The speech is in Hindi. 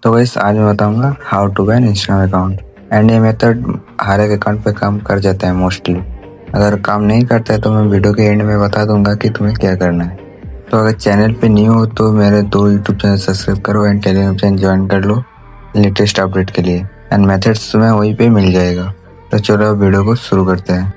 तो गाइस आज मैं बताऊंगा how to ban Instagram account. And ये मेथड हर एक अकाउंट पे काम कर जाता है मोस्टली। अगर काम नहीं करता है तो मैं वीडियो के एंड में बता दूंगा कि तुम्हें क्या करना है। तो अगर चैनल पे न्यू हो तो मेरे 2 यूट्यूब चैनल सब्सक्राइब करो एंड टेलीग्राम चैनल ज्वाइन कर लो लेटेस्ट अपडेट के लिए। एंड मेथड्स तुम्हें वहीं पे मिल जाएगा। तो चलो अब वीडियो को शुरू करते हैं।